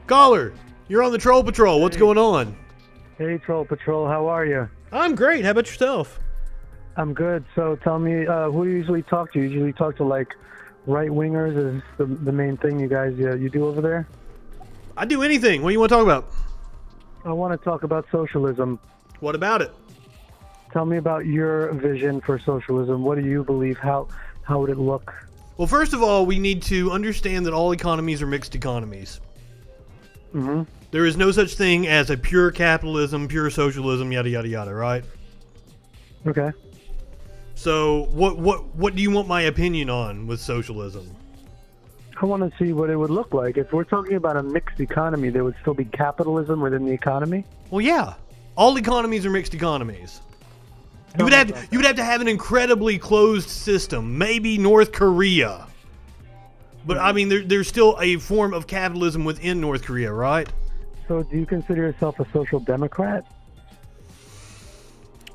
Caller, you're on the Troll Patrol. What's going on? Hey, Troll Patrol, how are you? I'm great. How about yourself? I'm good. So tell me, who do you usually talk to? You usually talk to, like, right-wingers? Is the main thing you guys you do over there? I do anything. What do you want to talk about? I want to talk about socialism. What about it? Tell me about your vision for socialism. What do you believe? How would it look? Well, first of all, we need to understand that all economies are mixed economies. Mm-hmm. There is no such thing as a pure capitalism, pure socialism, yada, yada, yada, right? Okay. So what do you want my opinion on with socialism? I want to see what it would look like. If we're talking about a mixed economy, there would still be capitalism within the economy? Well, yeah. All economies are mixed economies. You would have to have an incredibly closed system, maybe North Korea. But I mean, there's still a form of capitalism within North Korea, right? So do you consider yourself a social democrat?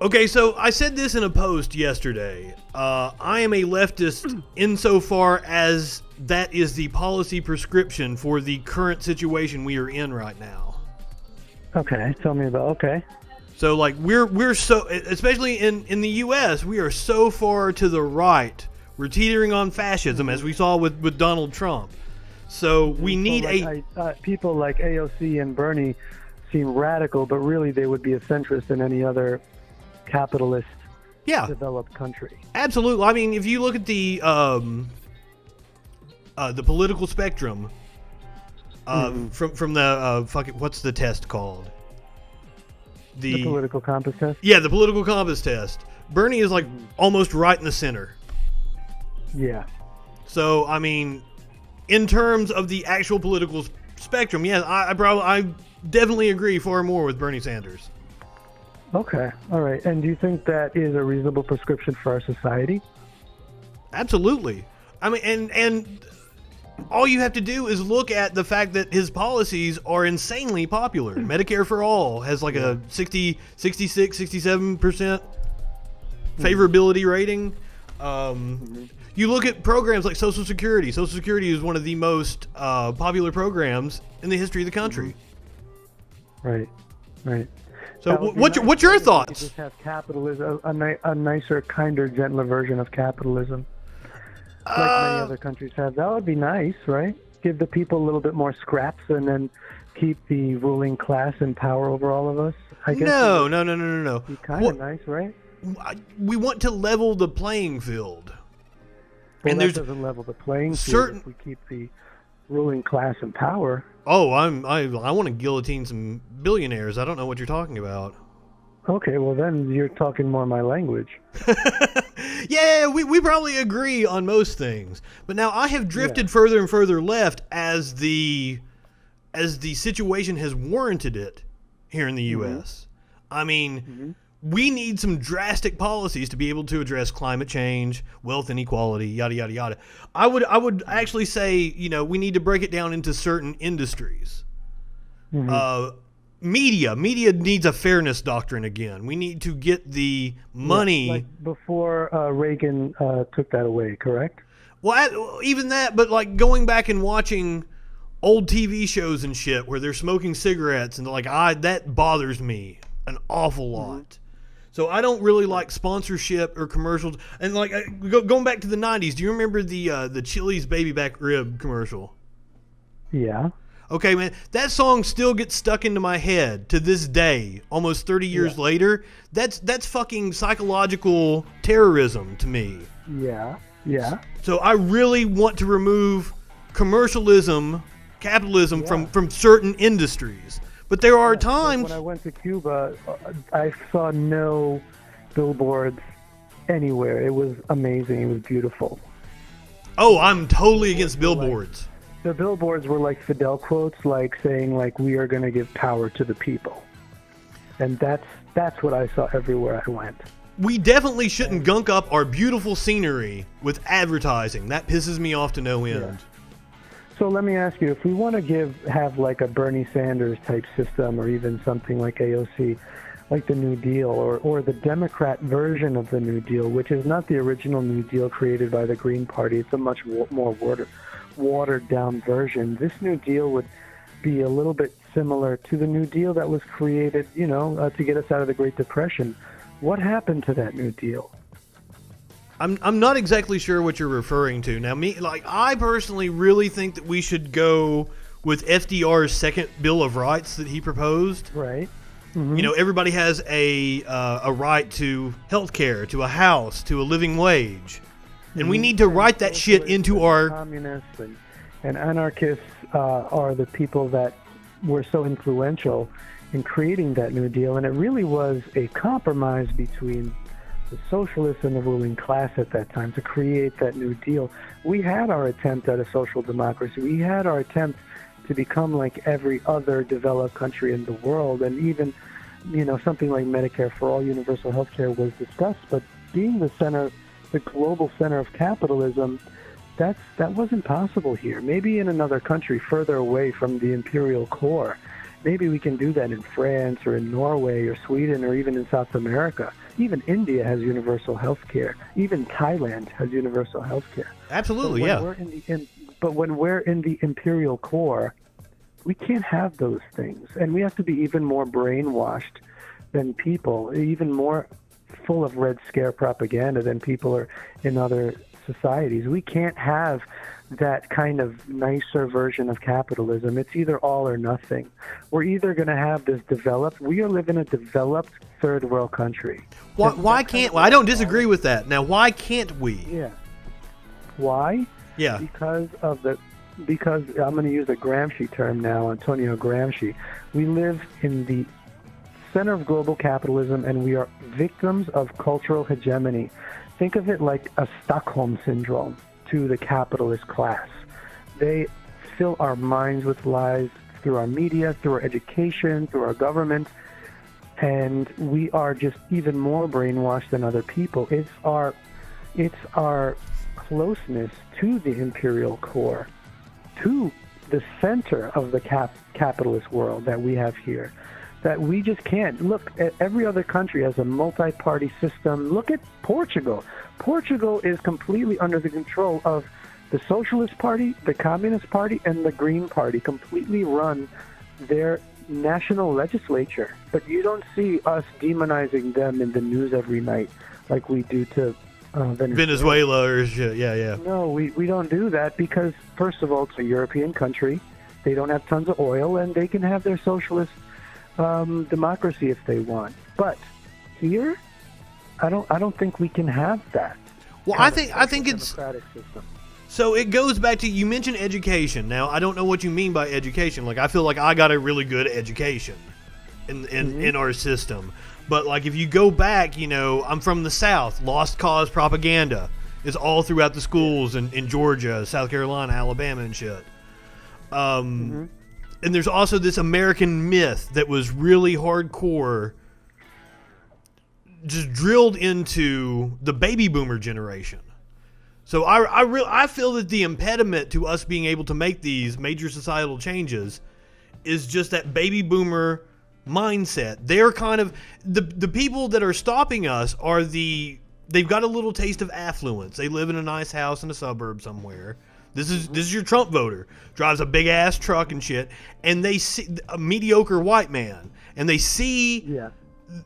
Okay, so I said this in a post yesterday. I am a leftist insofar as that is the policy prescription for the current situation we are in right now. Okay, tell me about, okay. So, like, we're so, especially in the U.S., we are so far to the right. We're teetering on fascism, as we saw with Donald Trump. So we need people like AOC and Bernie seem radical, but really they would be a centrist in any other capitalist developed country. Absolutely. I mean, if you look at the political spectrum, from the what's the test called? The political compass test? Yeah, the political compass test. Bernie is like almost right in the center. Yeah. So, I mean, in terms of the actual political spectrum, yeah, I definitely agree far more with Bernie Sanders. Okay. All right. And do you think that is a reasonable prescription for our society? Absolutely. I mean, and all you have to do is look at the fact that his policies are insanely popular. Medicare for all has like a 60, 66, 67% favorability rating. You look at programs like Social Security. Social Security is one of the most popular programs in the history of the country. Right. So what's your thoughts? You just have capitalism, a nicer, kinder, gentler version of capitalism. Like many other countries have. That would be nice, right? Give the people a little bit more scraps and then keep the ruling class in power over all of us. I guess No. Be kind of nice, right? We want to level the playing field. Well, and that doesn't level the playing field if we keep the ruling class in power. Oh, I want to guillotine some billionaires. I don't know what you're talking about. Okay, well then you're talking more my language. Yeah, we probably agree on most things. But now I have drifted further and further left as the situation has warranted it here in the U.S. I mean, we need some drastic policies to be able to address climate change, wealth inequality, yada, yada, yada. I would actually say, we need to break it down into certain industries. Media needs a fairness doctrine again. We need to get the money. Like before Reagan took that away, correct? Well, even that, but like going back and watching old TV shows and shit where they're smoking cigarettes and like, that bothers me an awful lot. So I don't really like sponsorship or commercials. And like going back to the 90s, do you remember the Chili's baby back rib commercial? Yeah. Okay, man, that song still gets stuck into my head to this day, almost 30 years later. That's fucking psychological terrorism to me. Yeah. So I really want to remove commercialism, capitalism from certain industries. But there are times... When I went to Cuba, I saw no billboards anywhere. It was amazing. It was beautiful. Oh, I'm totally against billboards. The billboards were like Fidel quotes, like saying, like, we are going to give power to the people. And that's what I saw everywhere I went. We definitely shouldn't gunk up our beautiful scenery with advertising. That pisses me off to no end. Yeah. So let me ask you, if we want to have like a Bernie Sanders type system or even something like AOC, like the New Deal or the Democrat version of the New Deal, which is not the original New Deal created by the Green Party. It's a much more watered down version. This New Deal would be a little bit similar to the New Deal that was created, to get us out of the Great Depression. What happened to that New Deal? I'm not exactly sure what you're referring to. Now, I personally really think that we should go with FDR's second Bill of Rights that he proposed. Right. Mm-hmm. Everybody has a right to health care, to a house, to a living wage. And we need to write that shit into our... Communists and anarchists are the people that were so influential in creating that New Deal. And it really was a compromise between the socialists and the ruling class at that time to create that New Deal. We had our attempt at a social democracy. We had our attempt to become like every other developed country in the world. And even, something like Medicare for all, universal health care was discussed. But being the global center of capitalism, that wasn't possible here. Maybe in another country further away from the imperial core. Maybe we can do that in France or in Norway or Sweden or even in South America. Even India has universal health care. Even Thailand has universal health care. Absolutely, But when we're in the imperial core, we can't have those things. And we have to be even more brainwashed than people, even more full of Red Scare propaganda than people are in other societies. We can't have that kind of nicer version of capitalism. It's either all or nothing. We're either going to have this we live in a developed third world country. Why can't, I don't disagree with that. Now, why can't we? Yeah. Why? Yeah. Because I'm going to use a Gramsci term now, Antonio Gramsci. We live in the center of global capitalism and we are victims of cultural hegemony. Think of it like a Stockholm syndrome to the capitalist class. They fill our minds with lies through our media, through our education, through our government, and we are just even more brainwashed than other people. It's our closeness to the imperial core, to the center of the capitalist world that we have here, that we just can't. Look, every other country has a multi-party system. Look at Portugal. Portugal is completely under the control of the Socialist Party, the Communist Party, and the Green Party, completely run their national legislature. But you don't see us demonizing them in the news every night like we do to Venezuela or shit. Yeah. No, we don't do that because, first of all, it's a European country. They don't have tons of oil, and they can have their socialist democracy if they want. But here, I don't think we can have that. Well, I think it's democratic system. So it goes back to, you mentioned education. Now, I don't know what you mean by education. Like, I feel like I got a really good education in our system. But like, if you go back, I'm from the South. Lost cause propaganda is all throughout the schools in Georgia, South Carolina, Alabama, and shit. And there's also this American myth that was really hardcore, just drilled into the baby boomer generation. So I feel that the impediment to us being able to make these major societal changes is just that baby boomer mindset. They're kind of the people that are stopping us are they've got a little taste of affluence. They live in a nice house in a suburb somewhere. This is your Trump voter. Drives a big ass truck and shit, and they see a mediocre white man, and they see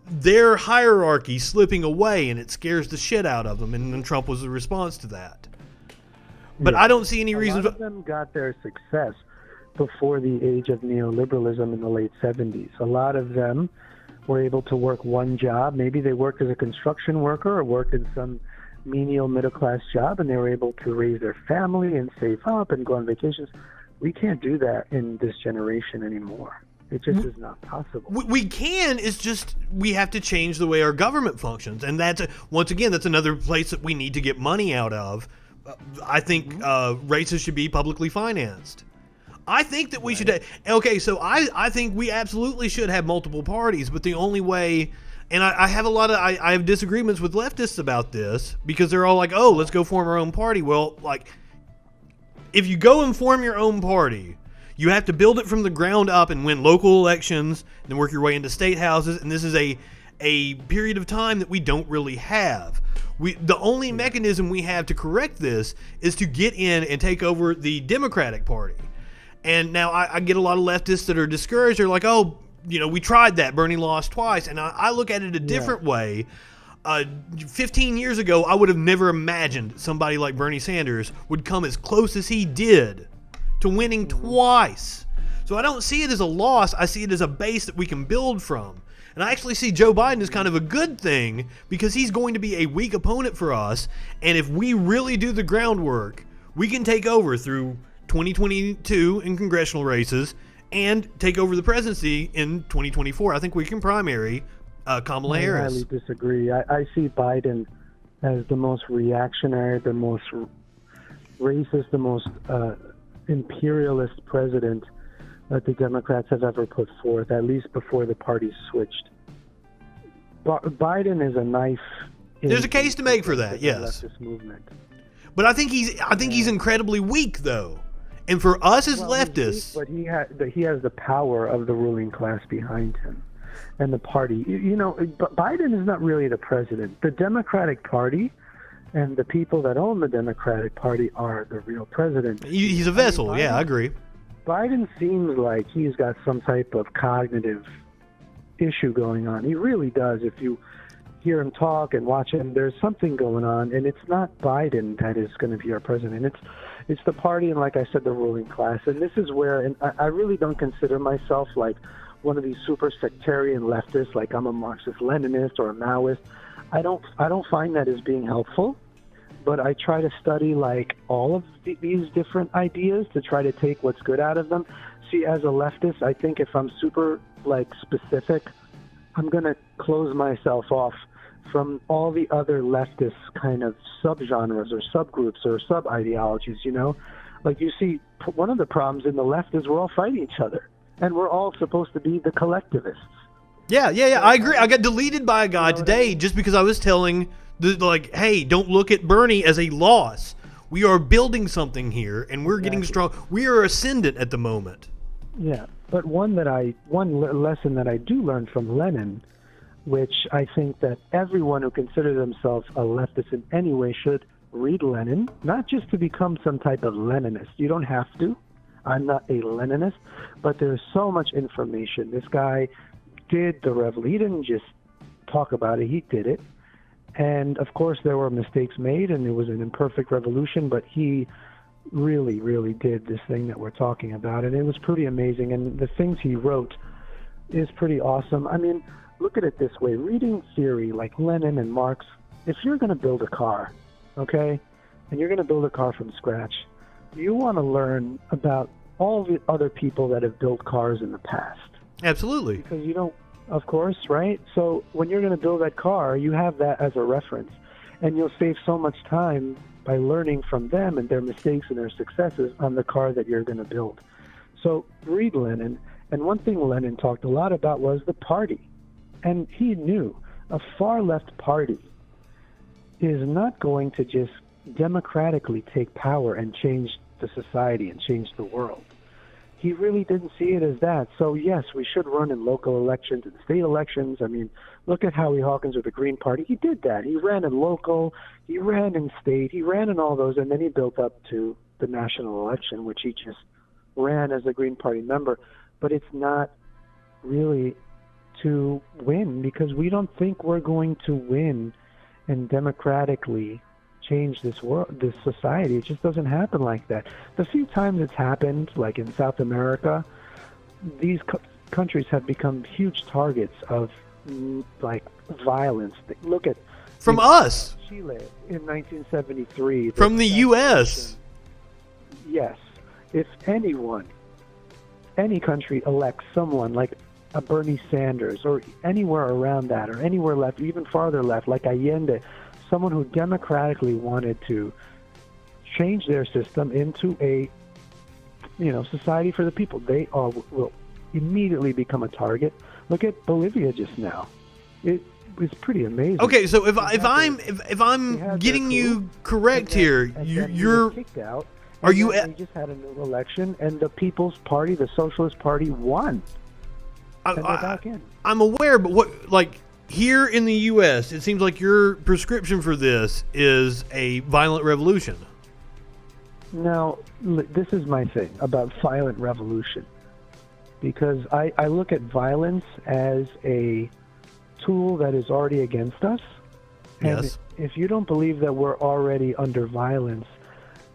their hierarchy slipping away, and it scares the shit out of them. And then Trump was the response to that. But I don't see any reason. A lot of them got their success before the age of neoliberalism in the late 70s. A lot of them were able to work one job. Maybe they worked as a construction worker or worked in some menial middle-class job, and they were able to raise their family and save up and go on vacations. We can't do that in this generation anymore. It just is not possible. We can. It's just we have to change the way our government functions, and once again, that's another place that we need to get money out of. I think races should be publicly financed. I think that we should. Okay, so I think we absolutely should have multiple parties, but the only way. And I have I have disagreements with leftists about this because they're all like, oh, let's go form our own party. Well, like, if you go and form your own party, you have to build it from the ground up and win local elections, and then work your way into state houses. And this is a period of time that we don't really have. The only mechanism we have to correct this is to get in and take over the Democratic Party. And now I get a lot of leftists that are discouraged. They're like, oh, we tried that. Bernie lost twice. And I look at it a different way. 15 years ago, I would have never imagined somebody like Bernie Sanders would come as close as he did to winning twice. So I don't see it as a loss. I see it as a base that we can build from. And I actually see Joe Biden as kind of a good thing because he's going to be a weak opponent for us. And if we really do the groundwork, we can take over through 2022 in congressional races and take over the presidency in 2024. I think we can primary Kamala Harris. I highly disagree. I see Biden as the most reactionary, the most racist, the most imperialist president that the Democrats have ever put forth, at least before the party switched. Biden is a knife. There's a case to make for that, yes. Leftist movement. But I think he's incredibly weak, though. And for us as leftists, but he has the power of the ruling class behind him. And the party, Biden is not really the president. The Democratic Party and the people that own the Democratic Party are the real president. He's a vessel. I agree. Biden seems like he's got some type of cognitive issue going on. He really does. If you hear him talk and watch him, there's something going on, and it's not Biden that is going to be our president. It's the party and, like I said, the ruling class. And this is where, and I really don't consider myself like one of these super sectarian leftists, like I'm a Marxist-Leninist or a Maoist. I don't find that as being helpful, but I try to study like all of these different ideas to try to take what's good out of them. See, as a leftist, I think if I'm super like specific, I'm going to close myself off from all the other leftist kind of subgenres or subgroups or sub-ideologies, Like you see, one of the problems in the left is we're all fighting each other. And we're all supposed to be the collectivists. Yeah. I agree. I got deleted by a guy today just because I was telling, hey, don't look at Bernie as a loss. We are building something here, and we're getting strong. We are ascendant at the moment. Yeah, but one lesson that I do learn from Lenin, which I think that everyone who considers themselves a leftist in any way should read Lenin, not just to become some type of Leninist. You don't have to. I'm not a Leninist, but there's so much information. This guy did the revolution. He didn't just talk about it. He did it. And, of course, there were mistakes made, and it was an imperfect revolution, but he really, really did this thing that we're talking about, and it was pretty amazing. And the things he wrote is pretty awesome. I mean, look at it this way. Reading theory like Lenin and Marx, if you're going to build a car, okay, and you're going to build a car from scratch, you want to learn about all the other people that have built cars in the past. Absolutely. Because you don't, of course, right? So when you're going to build that car, you have that as a reference. And you'll save so much time by learning from them and their mistakes and their successes on the car that you're going to build. So read Lenin. And one thing Lenin talked a lot about was the party. And he knew a far-left party is not going to just democratically take power and change the society and change the world. He really didn't see it as that. So, yes, we should run in local elections and state elections. I mean, look at Howie Hawkins with the Green Party. He did that. He ran in local, he ran in state, he ran in all those, and then he built up to the national election, which he just ran as a Green Party member. But it's not really to win, because we don't think we're going to win and democratically change this world, this society. It just doesn't happen like that. The few times it's happened, like in South America, these countries have become huge targets of like violence. Look at from us, Chile in 1973. From the U.S. Yes, if anyone, any country elects someone like a Bernie Sanders or anywhere around that, or anywhere left, even farther left, like Allende, someone who democratically wanted to change their system into a, society for the people, they all will immediately become a target. Look at Bolivia just now. It was pretty amazing. Okay, so if I'm getting you correct here, you're kicked out. Are you? We just had a new election, and the People's Party, the Socialist Party, won. And they're back in. I'm aware, but what, like, here in the U.S., it seems like your prescription for this is a violent revolution. Now, this is my thing about violent revolution, because I look at violence as a tool that is already against us. And Yes. if you don't believe that we're already under violence,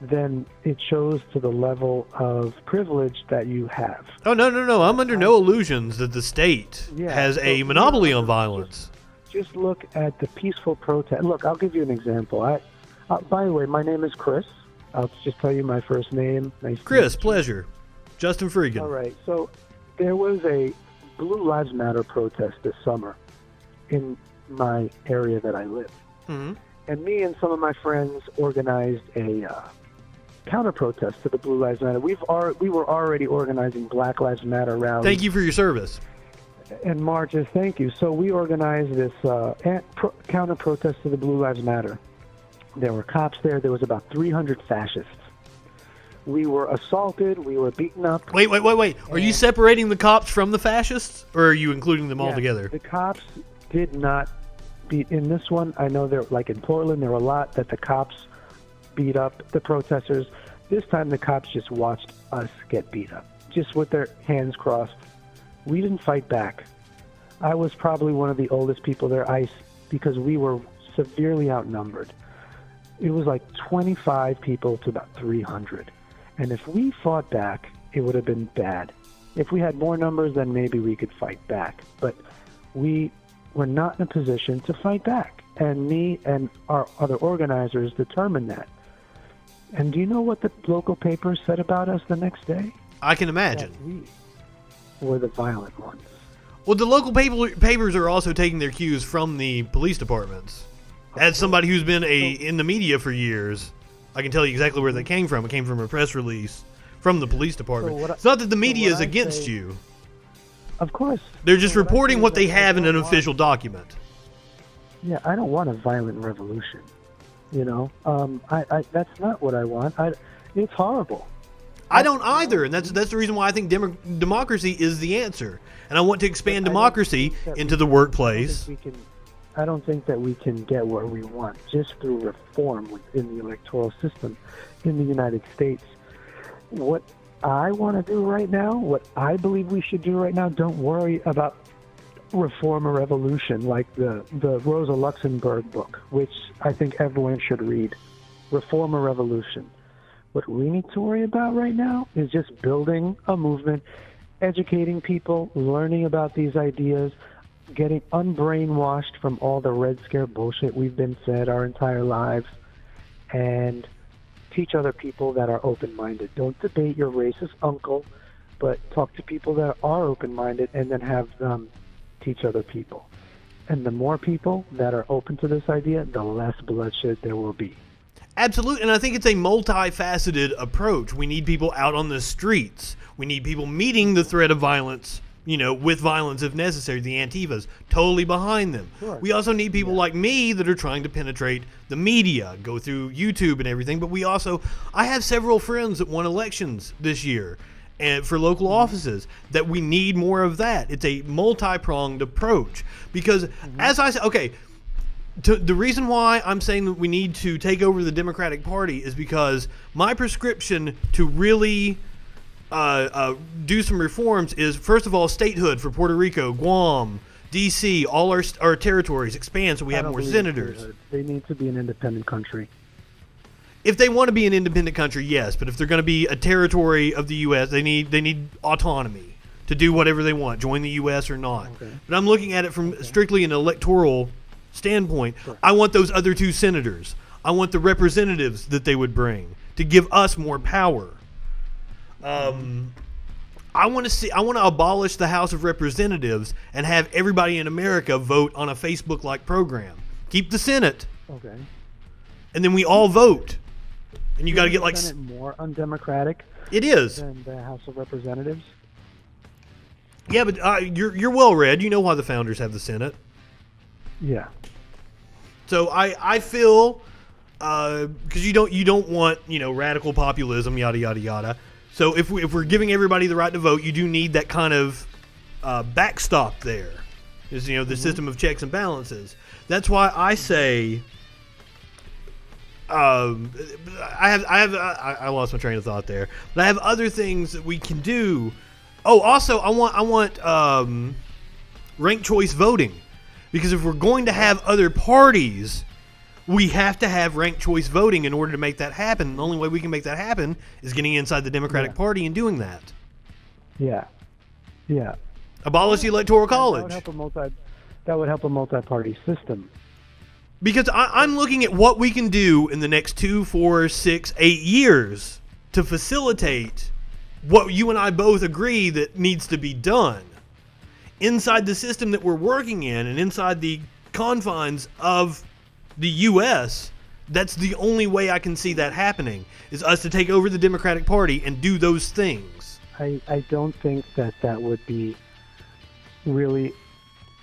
then it shows to the level of privilege that you have. Oh, no. I'm under no illusions that the state has a monopoly on violence. Just look at the peaceful protest. Look, I'll give you an example. By the way, my name is Chris. I'll just tell you my first name. Nice to Chris, meet you. pleasure. Justin FREAKIN. All right. So there was a Blue Lives Matter protest this summer in my area that I live. Mm-hmm. And me and some of my friends organized a counter-protest to the Blue Lives Matter. We were already organizing Black Lives Matter rallies. Thank you for your service. And marches, thank you. So we organized this counter-protest to the Blue Lives Matter. There were cops there. There was about 300 fascists. We were assaulted. We were beaten up. Wait. Are you separating the cops from the fascists, or are you including them all Yeah, together? The cops did not beat in this one. I know there, like in Portland, there were a lot that the cops beat up the protesters. This time the cops just watched us get beat up, just with their hands crossed. We didn't fight back. I was probably one of the oldest people there, because we were severely outnumbered. It was like 25 people to about 300. And if we fought back, it would have been bad. If we had more numbers, then maybe we could fight back. But we were not in a position to fight back. And me and our other organizers determined that. And do you know what the local papers said about us the next day? I can imagine. That we were the violent ones. Well, the local papers are also taking their cues from the police departments. As somebody who's been in the media for years, I can tell you exactly where that came from. It came from a press release from the police department. It's not that the media is against you. Of course. They're just reporting what they have in an official document. Yeah, I don't want a violent revolution. You know, I that's not what I want. It's horrible. I don't either, and that's the reason why I think democracy is the answer. And I want to expand democracy into the workplace. I don't think that we can get where we want just through reform within the electoral system in the United States. What I want to do right now, what I believe we should do right now, don't worry about reform or revolution like the Rosa Luxemburg book, which I think everyone should read. Reform or revolution. What we need to worry about right now is just building a movement, educating people, learning about these ideas, getting unbrainwashed from all the Red Scare bullshit we've been fed our entire lives, and teach other people that are open-minded. Don't debate your racist uncle, but talk to people that are open-minded and then have them teach other people. And the more people that are open to this idea, the less bloodshed there will be. Absolutely, and I think it's a multifaceted approach. We need people out on the streets. We need people meeting the threat of violence, with violence if necessary. The Antifas, totally behind them. Sure. We also need people like me that are trying to penetrate the media, go through YouTube and everything. But I have several friends that won elections this year and for local offices, that we need more of that. It's a multi-pronged approach because, as I said, the reason why I'm saying that we need to take over the Democratic Party is because my prescription to really do some reforms is, first of all, statehood for Puerto Rico, Guam, D.C., all our territories expand so we have more senators. They need to be an independent country. If they want to be an independent country, yes, but if they're going to be a territory of the U.S., they need autonomy to do whatever they want, join the U.S. or not. Okay. But I'm looking at it from strictly an electoral standpoint. Sure. I want those other two senators. I want the representatives that they would bring to give us more power. I want to abolish the House of Representatives and have everybody in America vote on a Facebook-like program. Keep the Senate. Okay. And then we all vote. And you got to get like Senate more undemocratic. It is. Than the House of Representatives. Yeah, but you're well read. You know why the founders have the Senate. Yeah. So I feel because you don't want radical populism, yada yada yada. So if we're giving everybody the right to vote, you do need that kind of backstop there. Is the system of checks and balances. That's why I say I lost my train of thought there, but I have other things that we can do. Oh, also, I want ranked choice voting, because if we're going to have other parties, we have to have ranked choice voting in order to make that happen. The only way we can make that happen is getting inside the Democratic Party and doing that. Yeah. Abolish the Electoral College. That would help a multi-party system. Because I'm looking at what we can do in the next 2, 4, 6, 8 years to facilitate what you and I both agree that needs to be done inside the system that we're working in and inside the confines of the U.S. That's the only way I can see that happening, is us to take over the Democratic Party and do those things. I don't think that would be really,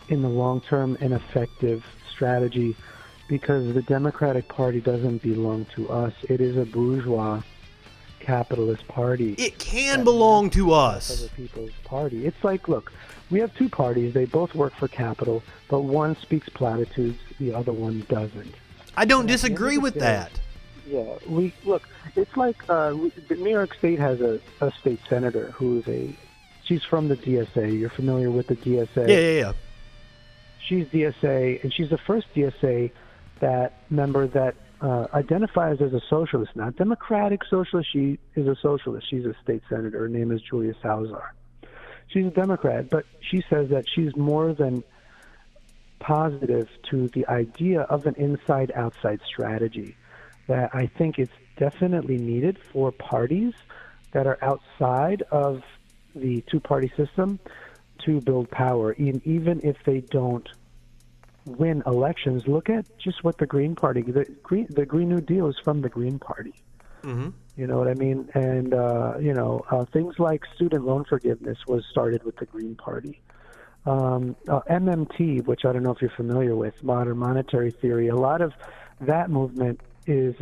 in the long term, an effective strategy, because the Democratic Party doesn't belong to us. It is a bourgeois capitalist party. It can belong to us. The People's Party. It's like, look, we have two parties. They both work for capital, but one speaks platitudes, the other one doesn't. I don't disagree with that. Yeah, it's like New York State has a state senator she's from the DSA. You're familiar with the DSA? Yeah. She's DSA, and she's the first DSA member that identifies as a socialist, not democratic socialist. She is a socialist. She's a state senator. Her name is Julia Salazar. She's a Democrat, but she says that she's more than positive to the idea of an inside-outside strategy, that I think it's definitely needed for parties that are outside of the two-party system to build power, even if they don't win elections. Look at just what the Green Party, the Green New Deal is from the Green Party. Mm-hmm. You know what I mean? And, things like student loan forgiveness was started with the Green Party. MMT, which I don't know if you're familiar with, modern monetary theory, a lot of that movement is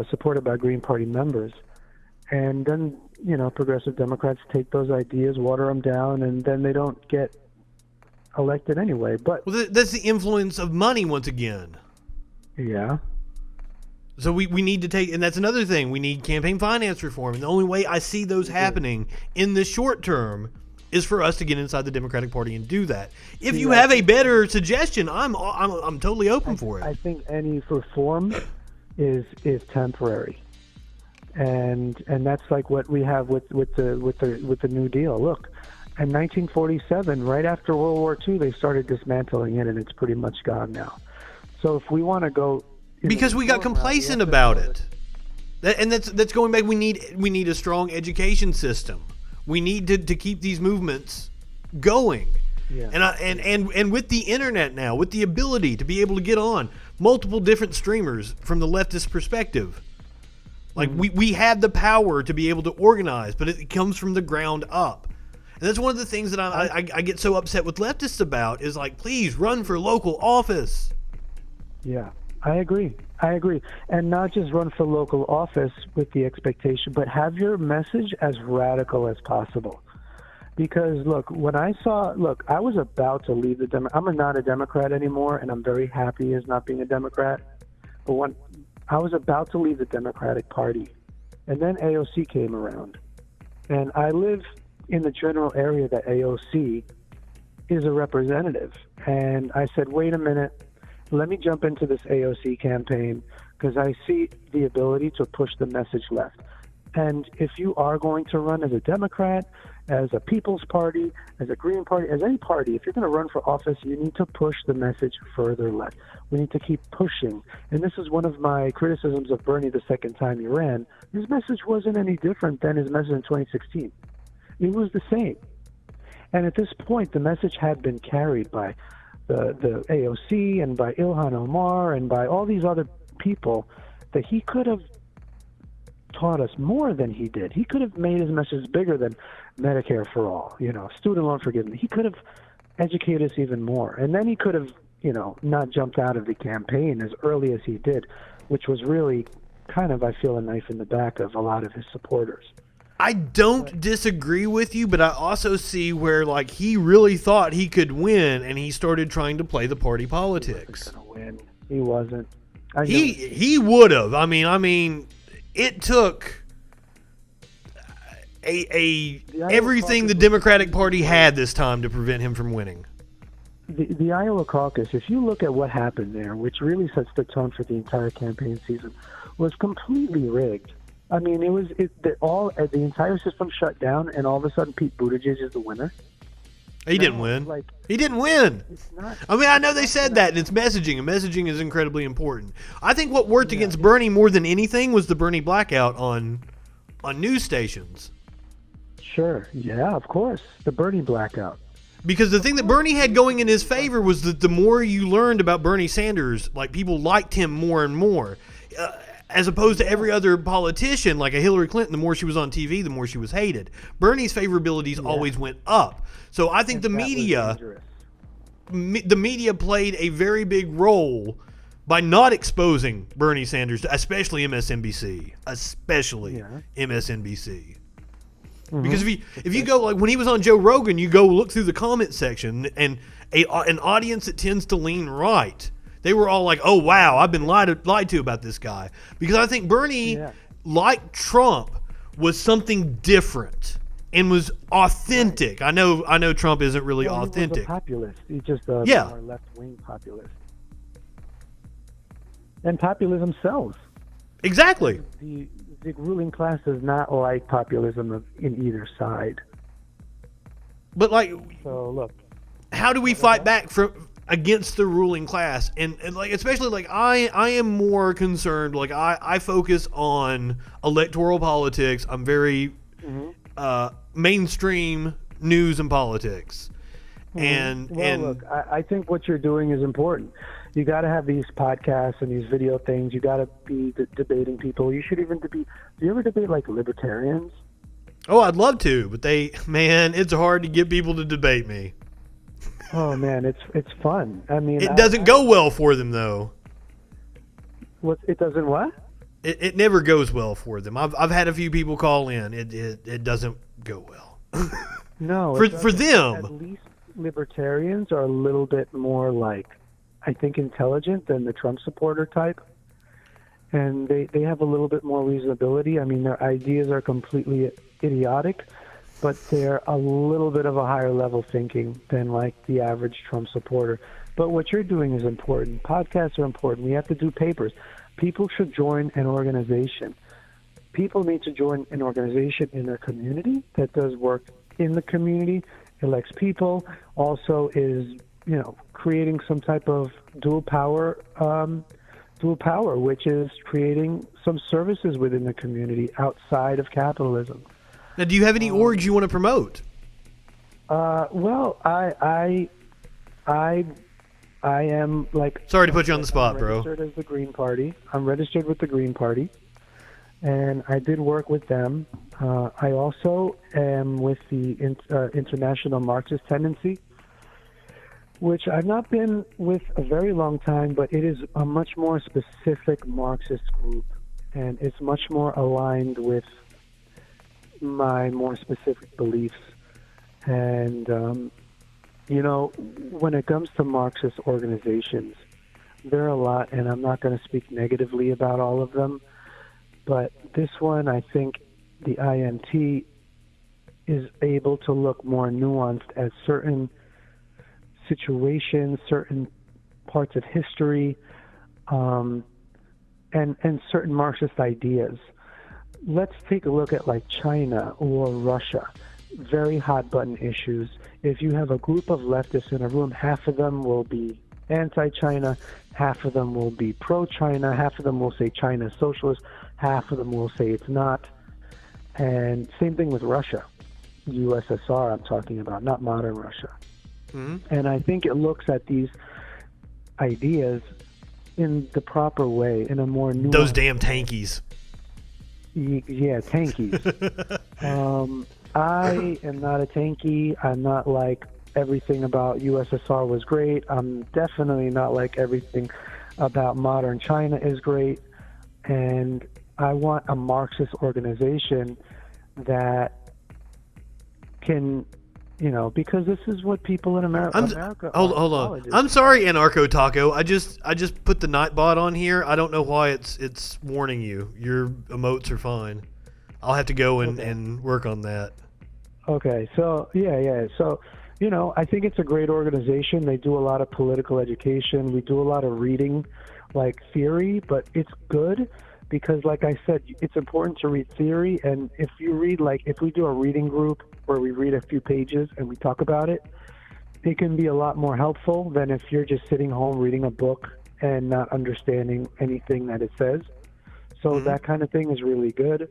supported by Green Party members. And then, progressive Democrats take those ideas, water them down, and then they don't get elected anyway. But that's the influence of money once again. Yeah. So we need to take, and that's another thing, we need campaign finance reform. And the only way I see those happening in the short term is for us to get inside the Democratic Party and do that. If you have a better suggestion, I'm totally open for it. I think any reform is temporary. And that's like what we have with the New Deal. Look, in 1947, right after World War II, they started dismantling it, and it's pretty much gone now. So if we want to go, because we got complacent about it, and that's going back. We need a strong education system. We need to keep these movements going. Yeah. And with the internet now, with the ability to be able to get on multiple different streamers from the leftist perspective. Like, we have the power to be able to organize, but it comes from the ground up. And that's one of the things that I get so upset with leftists about, is like, please run for local office. Yeah, I agree. And not just run for local office with the expectation, but have your message as radical as possible. Because, look, I was about to leave I'm not a Democrat anymore, and I'm very happy as not being a Democrat. But when I was about to leave the Democratic Party, and then AOC came around. And I live in the general area that AOC is a representative. And I said, wait a minute, let me jump into this AOC campaign, because I see the ability to push the message left. And if you are going to run as a Democrat, as a People's Party, as a Green Party, as any party, if you're going to run for office, you need to push the message further left. We need to keep pushing. And this is one of my criticisms of Bernie the second time he ran. His message wasn't any different than his message in 2016. It was the same. And at this point, the message had been carried by the AOC and by Ilhan Omar and by all these other people, that he could have taught us more than he did. He could have made his message bigger than Medicare for all, student loan forgiveness. He could have educated us even more. And then he could have, not jumped out of the campaign as early as he did, which was really kind of, I feel, a knife in the back of a lot of his supporters. I don't disagree with you, but I also see where, like, he really thought he could win, and he started trying to play the party politics. He wasn't going to win. He wasn't. He would have. I mean, it took everything the Democratic Party had this time to prevent him from winning. The Iowa caucus, if you look at what happened there, which really sets the tone for the entire campaign season, was completely rigged. I mean, the entire system shut down, and all of a sudden Pete Buttigieg is the winner. He didn't win. He didn't win. I mean, I know they said that, and it's messaging, and messaging is incredibly important. I think what worked against Bernie more than anything was the Bernie blackout on news stations. Sure. Yeah, of course. The Bernie blackout. Because the thing that Bernie had going in his favor was that the more you learned about Bernie Sanders, like, people liked him more and more. As opposed to every other politician, like a Hillary Clinton, the more she was on TV, the more she was hated. Bernie's favorabilities always went up. So I think the media played a very big role by not exposing Bernie Sanders, especially MSNBC. MSNBC. Mm-hmm. Because if you go, like, when he was on Joe Rogan, you go look through the comment section, and an audience that tends to lean right, they were all like, "Oh wow, I've been lied to about this guy." Because I think Bernie, like Trump, was something different and was authentic. Right. I know Trump isn't really authentic. He was a populist. He's just a more left-wing populist. And populism sells. Exactly. The ruling class does not like populism in either side. But, like, so look, how do we fight back against the ruling class? And like, especially, like, I am more concerned. Like, I focus on electoral politics. I'm very mainstream news and politics. And look, I think what you're doing is important. You got to have these podcasts and these video things. You got to be debating people. You should even debate. Do you ever debate, like, libertarians? Oh, I'd love to, but it's hard to get people to debate me. Oh man, it's fun. I mean, it doesn't go well for them, though. It doesn't what? It never goes well for them. I've had a few people call in. It doesn't go well. No, for them. At least libertarians are a little bit more, like, I think, intelligent than the Trump supporter type, and they have a little bit more reasonability. I mean, their ideas are completely idiotic, but they're a little bit of a higher level thinking than, like, the average Trump supporter. But what you're doing is important. Podcasts are important. We have to do papers. People should join an organization. People need to join an organization in their community that does work in the community, elects people, also is, creating some type of dual power, which is creating some services within the community outside of capitalism. Now, do you have any orgs you want to promote? Well, I am, like... Sorry to put you on the spot, bro. I'm registered as the Green Party. I'm registered with the Green Party, and I did work with them. I also am with the International Marxist Tendency, which I've not been with a very long time, but it is a much more specific Marxist group, and it's much more aligned with my more specific beliefs. And, when it comes to Marxist organizations, there are a lot, and I'm not going to speak negatively about all of them, but this one, I think the IMT is able to look more nuanced at certain situations, certain parts of history, and certain Marxist ideas. Let's take a look at, like, China or Russia. Very hot button issues. If you have a group of leftists in a room, half of them will be anti-China, half of them will be pro-China, half of them will say China's socialist, half of them will say it's not. And same thing with Russia. USSR I'm talking about, not modern Russia. Mm-hmm. And I think it looks at these ideas in the proper way, in a more nuanced... Those damn tankies. Yeah, tankies. I am not a tanky. I'm not like everything about USSR was great. I'm definitely not like everything about modern China is great. And I want a Marxist organization that can because this is what people in America hold are. on. I'm sorry, Anarcho Taco. I just put the Nightbot on here. I don't know why it's warning you. Your emotes are fine. I'll have to go and work on that. Okay, so yeah. So, I think it's a great organization. They do a lot of political education. We do a lot of reading, like theory, but it's good because, like I said, it's important to read theory. And if you read, if we do a reading group where we read a few pages and we talk about it, it can be a lot more helpful than if you're just sitting home reading a book and not understanding anything that it says. So that kind of thing is really good.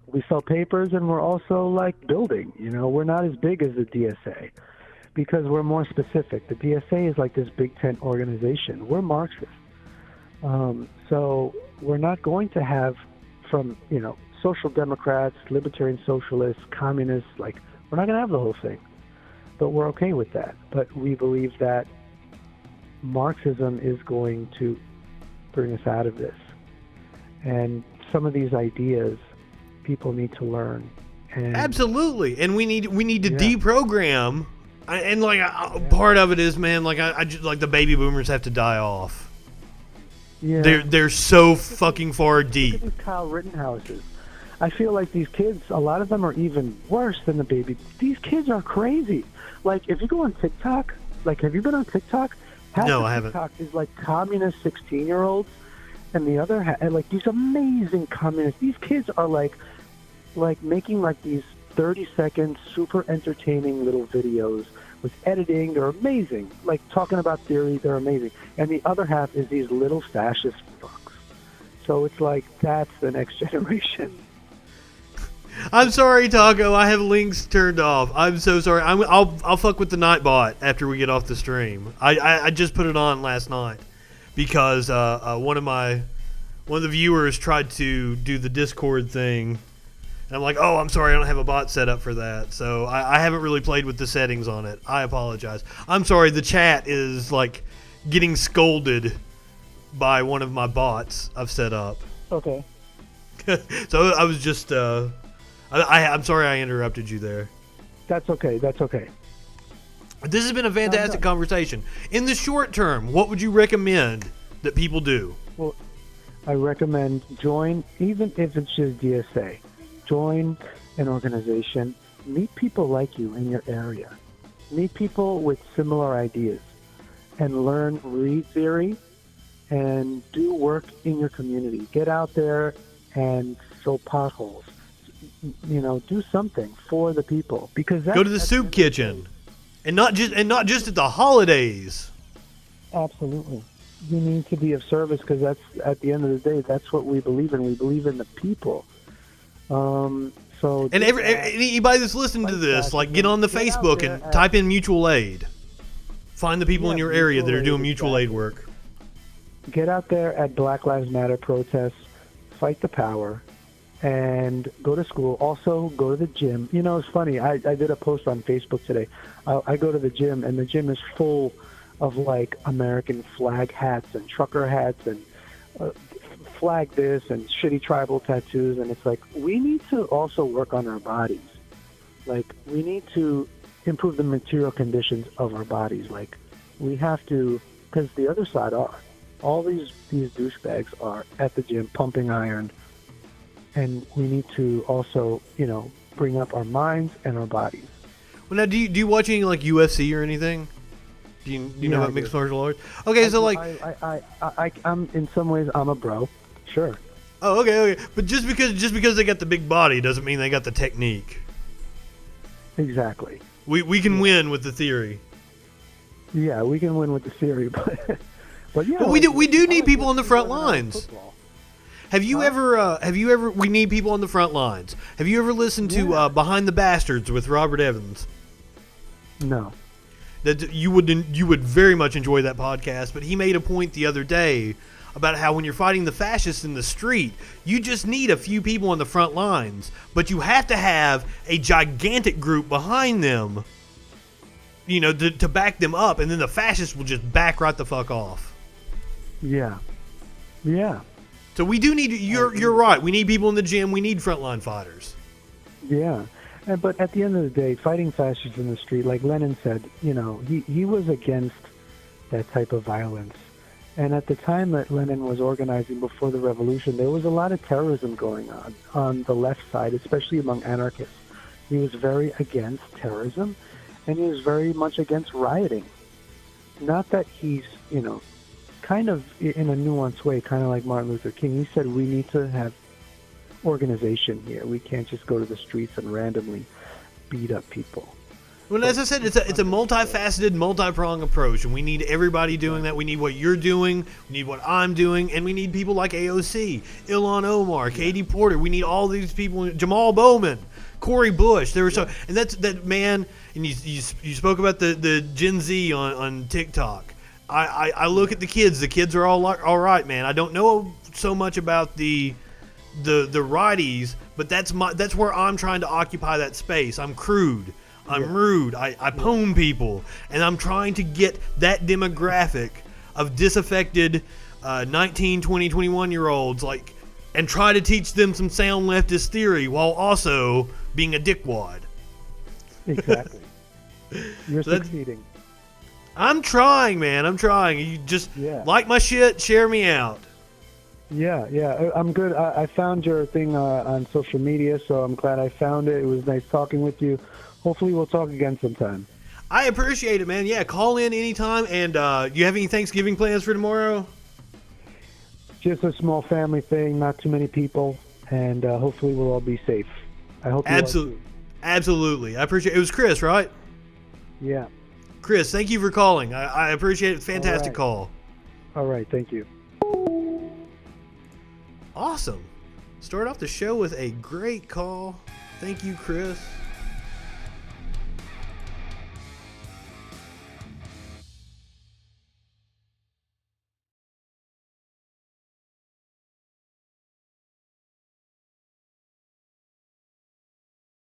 We sell papers, and we're also building. We're not as big as the DSA because we're more specific. The DSA is like this big tent organization. We're Marxist. So we're not going to have from, social democrats, libertarian socialists, communists, we're not going to have the whole thing. But we're okay with that. But we believe that Marxism is going to bring us out of this. And some of these ideas people need to learn. And absolutely. And we need to deprogram. And part of it is, man, I just the baby boomers have to die off. Yeah. They're so fucking far deep. Look at these Kyle Rittenhouses. I feel like these kids, a lot of them are even worse than the baby. These kids are crazy. If you go on TikTok, have you been on TikTok? No, I haven't. TikTok is communist 16-year-olds, and the other these amazing communists. These kids are making these 30-second super entertaining little videos with editing. They're amazing. Talking about theory, they're amazing. And the other half is these little fascist fucks. So it's that's the next generation. I'm sorry, Taco. I have links turned off. I'm so sorry. I'll fuck with the Nightbot after we get off the stream. I just put it on last night because one of the viewers tried to do the Discord thing. And I'm like, oh, I'm sorry, I don't have a bot set up for that. So I haven't really played with the settings on it. I apologize. I'm sorry, the chat is getting scolded by one of my bots I've set up. Okay. So I was just, I'm sorry I interrupted you there. That's okay. This has been a fantastic conversation. In the short term, what would you recommend that people do? Well, I recommend join, even if it's just DSA. Join an organization. Meet people like you in your area. Meet people with similar ideas. And read theory, and do work in your community. Get out there and fill potholes. Do something for the people. Because go to the soup kitchen. And not just at the holidays. Absolutely. You need to be of service because that's, at the end of the day, that's what we believe in. We believe in the people. And anybody that's listening to this, get on the Facebook and type in mutual aid. Find the people in your area that are doing mutual aid work. Get out there at Black Lives Matter protests, fight the power, and go to school. Also, go to the gym. It's funny. I did a post on Facebook today. I go to the gym, and the gym is full of American flag hats and trucker hats and flag this and shitty tribal tattoos. And it's we need to also work on our bodies. We need to improve the material conditions of our bodies. We have to, because the other side are. All these douchebags are at the gym pumping iron. And we need to also, bring up our minds and our bodies. Well, now, do you watch any UFC or anything? Do you know about mixed martial arts? Okay, I'm in some ways I'm a bro. Sure. Oh, okay. But just because they got the big body doesn't mean they got the technique. Exactly. We can win with the theory. Yeah, we can win with the theory, but yeah. But we do need people on the front lines. Have you ever? We need people on the front lines. Have you ever listened to Behind the Bastards with Robert Evans? No. That you would very much enjoy that podcast. But he made a point the other day about how when you're fighting the fascists in the street, you just need a few people on the front lines, but you have to have a gigantic group behind them, to back them up, and then the fascists will just back right the fuck off. Yeah. So we do need. You're right. We need people in the gym. We need frontline fighters. Yeah, But at the end of the day, fighting fascists in the street, like Lenin said, he was against that type of violence. And at the time that Lenin was organizing before the revolution, there was a lot of terrorism going on the left side, especially among anarchists. He was very against terrorism, and he was very much against rioting. Not that he's, kind of in a nuanced way, kind of like Martin Luther King. He said we need to have organization here. We can't just go to the streets and randomly beat up people. Well, as I said, it's a multifaceted, multi-pronged approach, and we need everybody doing that. We need what you're doing, we need what I'm doing, and we need people like AOC, Ilhan Omar, Katie Porter. We need all these people, Jamal Bowman, Cory Bush. There were so, and that's that man. And you spoke about the Gen Z on TikTok. I look at the kids. The kids are all right, man. I don't know so much about the righties, but that's where I'm trying to occupy that space. I'm crude. I'm rude. I pwn people, and I'm trying to get that demographic of disaffected 19, 20, 21-year-olds, and try to teach them some sound leftist theory while also being a dickwad. Exactly. You're succeeding. I'm trying, man. I'm trying. You just like my shit, share me out. Yeah. I'm good. I found your thing on social media, so I'm glad I found it. It was nice talking with you. Hopefully we'll talk again sometime. I appreciate it, man. Yeah, call in anytime. And you have any Thanksgiving plans for tomorrow? Just a small family thing, not too many people, and hopefully we'll all be safe. I hope you are too. Absolutely. I appreciate it. It was Chris, right? Yeah. Chris, thank you for calling. I appreciate it. Fantastic call. All right. Thank you. Awesome. Start off the show with a great call. Thank you, Chris.